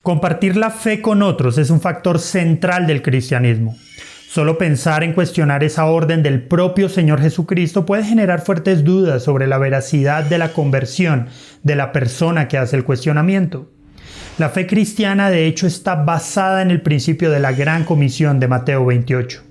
Compartir la fe con otros es un factor central del cristianismo. Solo pensar en cuestionar esa orden del propio Señor Jesucristo puede generar fuertes dudas sobre la veracidad de la conversión de la persona que hace el cuestionamiento. La fe cristiana de hecho está basada en el principio de la Gran Comisión de Mateo 28.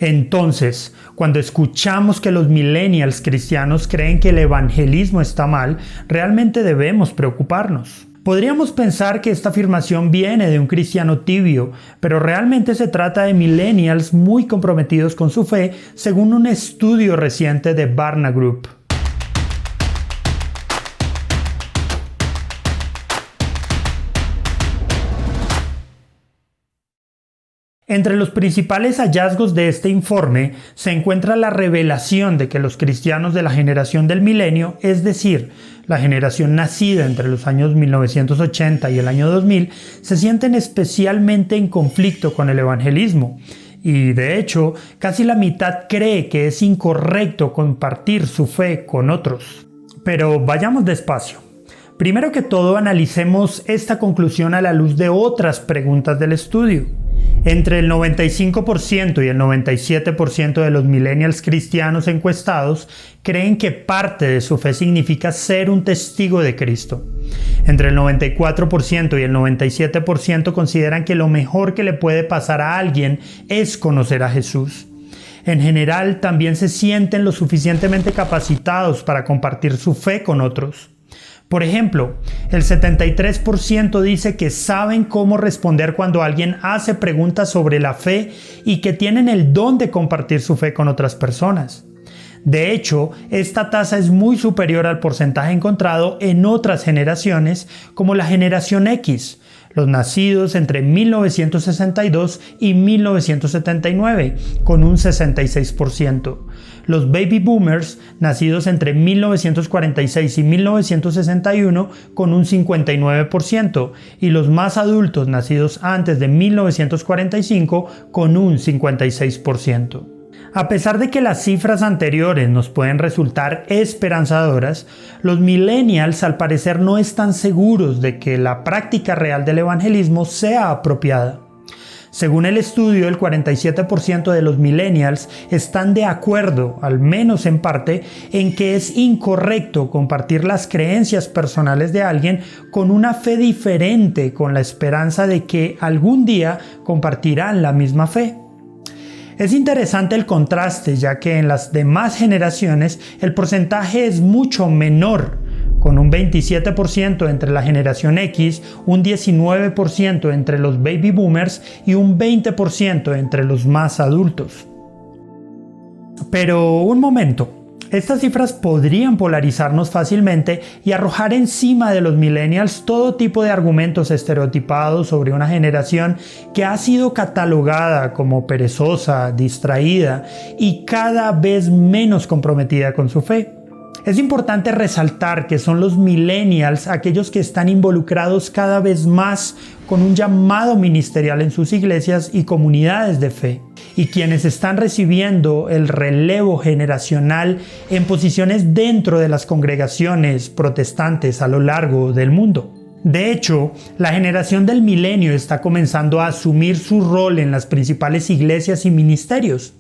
Entonces, cuando escuchamos que los millennials cristianos creen que el evangelismo está mal, realmente debemos preocuparnos. Podríamos pensar que esta afirmación viene de un cristiano tibio, pero realmente se trata de millennials muy comprometidos con su fe, según un estudio reciente de Barna Group. Entre los principales hallazgos de este informe se encuentra la revelación de que los cristianos de la generación del milenio, es decir, la generación nacida entre los años 1980 y el año 2000, se sienten especialmente en conflicto con el evangelismo. Y de hecho, casi la mitad cree que es incorrecto compartir su fe con otros. Pero vayamos despacio. Primero que todo, analicemos esta conclusión a la luz de otras preguntas del estudio. Entre el 95% y el 97% de los millennials cristianos encuestados creen que parte de su fe significa ser un testigo de Cristo. Entre el 94% y el 97% consideran que lo mejor que le puede pasar a alguien es conocer a Jesús. En general, también se sienten lo suficientemente capacitados para compartir su fe con otros. Por ejemplo, el 73% dice que saben cómo responder cuando alguien hace preguntas sobre la fe y que tienen el don de compartir su fe con otras personas. De hecho, esta tasa es muy superior al porcentaje encontrado en otras generaciones, como la generación X, los nacidos entre 1962 y 1979, con un 66%. Los baby boomers, nacidos entre 1946 y 1961, con un 59%, y los más adultos, nacidos antes de 1945, con un 56%. A pesar de que las cifras anteriores nos pueden resultar esperanzadoras, los millennials al parecer no están seguros de que la práctica real del evangelismo sea apropiada. Según el estudio, el 47% de los millennials están de acuerdo, al menos en parte, en que es incorrecto compartir las creencias personales de alguien con una fe diferente, con la esperanza de que algún día compartirán la misma fe. Es interesante el contraste, ya que en las demás generaciones el porcentaje es mucho menor, con un 27% entre la generación X, un 19% entre los baby boomers y un 20% entre los más adultos. Pero un momento. Estas cifras podrían polarizarnos fácilmente y arrojar encima de los millennials todo tipo de argumentos estereotipados sobre una generación que ha sido catalogada como perezosa, distraída y cada vez menos comprometida con su fe. Es importante resaltar que son los millennials aquellos que están involucrados cada vez más con un llamado ministerial en sus iglesias y comunidades de fe, y quienes están recibiendo el relevo generacional en posiciones dentro de las congregaciones protestantes a lo largo del mundo. De hecho, la generación del milenio está comenzando a asumir su rol en las principales iglesias y ministerios.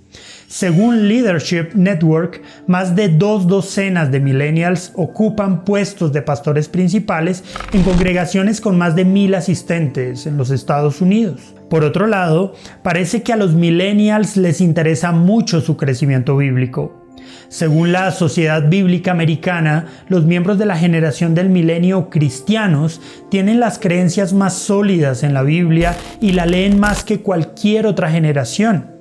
Según Leadership Network, más de 2 docenas de millennials ocupan puestos de pastores principales en congregaciones con más de 1,000 asistentes en los Estados Unidos. Por otro lado, parece que a los millennials les interesa mucho su crecimiento bíblico. Según la Sociedad Bíblica Americana, los miembros de la generación del milenio cristianos tienen las creencias más sólidas en la Biblia y la leen más que cualquier otra generación.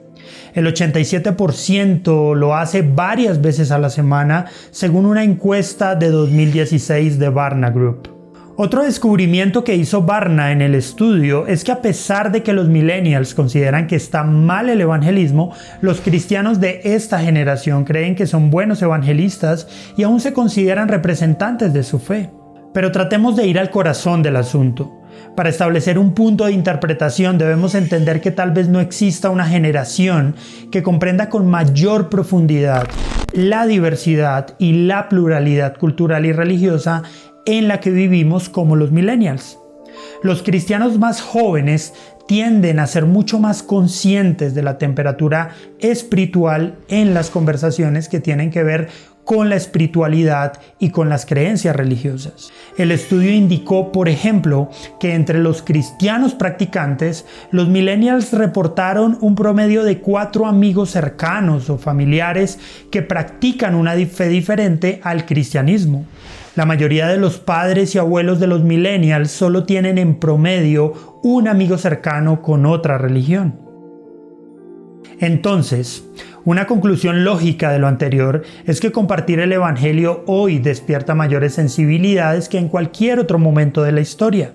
El 87% lo hace varias veces a la semana, según una encuesta de 2016 de Barna Group. Otro descubrimiento que hizo Barna en el estudio es que a pesar de que los millennials consideran que está mal el evangelismo, los cristianos de esta generación creen que son buenos evangelistas y aún se consideran representantes de su fe. Pero tratemos de ir al corazón del asunto. Para establecer un punto de interpretación debemos entender que tal vez no exista una generación que comprenda con mayor profundidad la diversidad y la pluralidad cultural y religiosa en la que vivimos como los millennials. Los cristianos más jóvenes tienden a ser mucho más conscientes de la temperatura espiritual en las conversaciones que tienen que ver con la espiritualidad y con las creencias religiosas. El estudio indicó, por ejemplo, que entre los cristianos practicantes, los millennials reportaron un promedio de 4 amigos cercanos o familiares que practican una fe diferente al cristianismo. La mayoría de los padres y abuelos de los millennials solo tienen en promedio un amigo cercano con otra religión. Entonces, una conclusión lógica de lo anterior es que compartir el Evangelio hoy despierta mayores sensibilidades que en cualquier otro momento de la historia.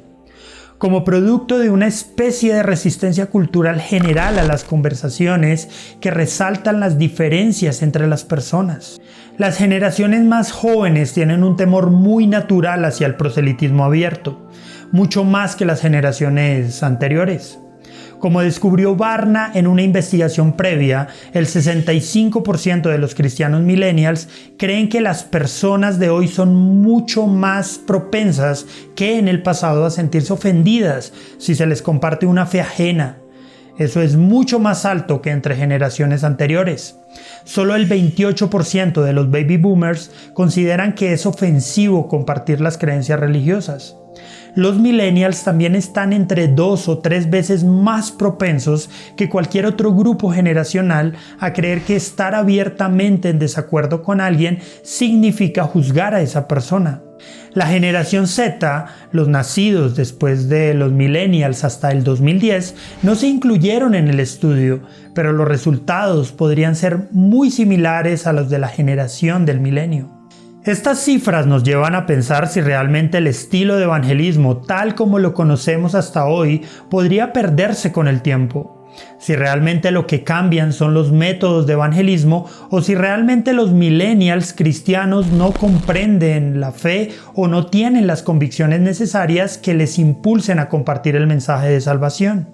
Como producto de una especie de resistencia cultural general a las conversaciones que resaltan las diferencias entre las personas. Las generaciones más jóvenes tienen un temor muy natural hacia el proselitismo abierto, mucho más que las generaciones anteriores. Como descubrió Barna en una investigación previa, el 65% de los cristianos millennials creen que las personas de hoy son mucho más propensas que en el pasado a sentirse ofendidas si se les comparte una fe ajena. Eso es mucho más alto que entre generaciones anteriores. Solo el 28% de los baby boomers consideran que es ofensivo compartir las creencias religiosas. Los millennials también están entre 2 o 3 veces más propensos que cualquier otro grupo generacional a creer que estar abiertamente en desacuerdo con alguien significa juzgar a esa persona. La generación Z, los nacidos después de los millennials hasta el 2010, no se incluyeron en el estudio, pero los resultados podrían ser muy similares a los de la generación del milenio. Estas cifras nos llevan a pensar si realmente el estilo de evangelismo, tal como lo conocemos hasta hoy, podría perderse con el tiempo. Si realmente lo que cambian son los métodos de evangelismo o si realmente los millennials cristianos no comprenden la fe o no tienen las convicciones necesarias que les impulsen a compartir el mensaje de salvación.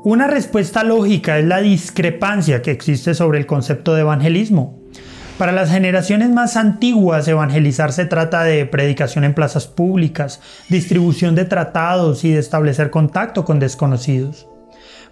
Una respuesta lógica es la discrepancia que existe sobre el concepto de evangelismo. Para las generaciones más antiguas, evangelizar se trata de predicación en plazas públicas, distribución de tratados y de establecer contacto con desconocidos.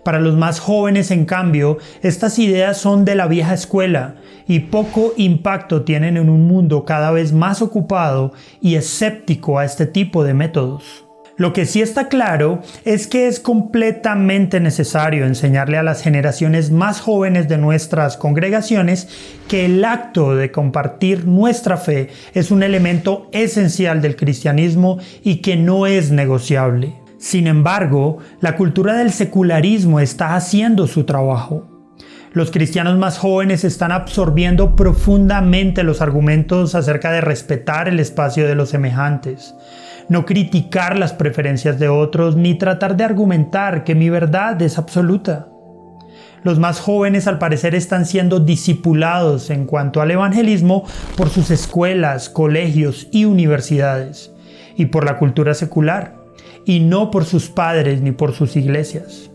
Para los más jóvenes, en cambio, estas ideas son de la vieja escuela y poco impacto tienen en un mundo cada vez más ocupado y escéptico a este tipo de métodos. Lo que sí está claro es que es completamente necesario enseñarle a las generaciones más jóvenes de nuestras congregaciones que el acto de compartir nuestra fe es un elemento esencial del cristianismo y que no es negociable. Sin embargo, la cultura del secularismo está haciendo su trabajo. Los cristianos más jóvenes están absorbiendo profundamente los argumentos acerca de respetar el espacio de los semejantes, no criticar las preferencias de otros, ni tratar de argumentar que mi verdad es absoluta. Los más jóvenes al parecer están siendo discipulados en cuanto al evangelismo por sus escuelas, colegios y universidades, y por la cultura secular, y no por sus padres ni por sus iglesias.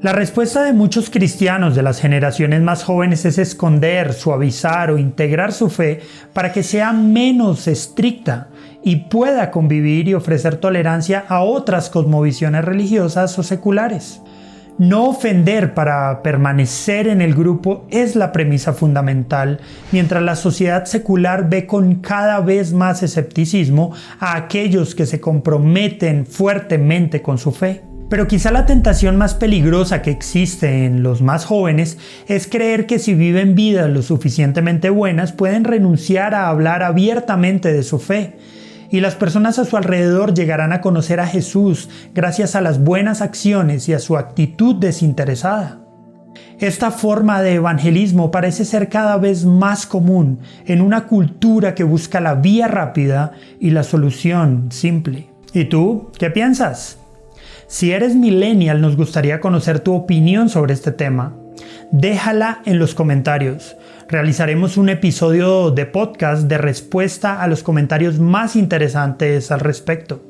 La respuesta de muchos cristianos de las generaciones más jóvenes es esconder, suavizar o integrar su fe para que sea menos estricta y pueda convivir y ofrecer tolerancia a otras cosmovisiones religiosas o seculares. No ofender para permanecer en el grupo es la premisa fundamental, mientras la sociedad secular ve con cada vez más escepticismo a aquellos que se comprometen fuertemente con su fe. Pero quizá la tentación más peligrosa que existe en los más jóvenes es creer que si viven vidas lo suficientemente buenas pueden renunciar a hablar abiertamente de su fe. Y las personas a su alrededor llegarán a conocer a Jesús gracias a las buenas acciones y a su actitud desinteresada. Esta forma de evangelismo parece ser cada vez más común en una cultura que busca la vía rápida y la solución simple. ¿Y tú? ¿Qué piensas? Si eres millennial, nos gustaría conocer tu opinión sobre este tema. Déjala en los comentarios. Realizaremos un episodio de podcast de respuesta a los comentarios más interesantes al respecto.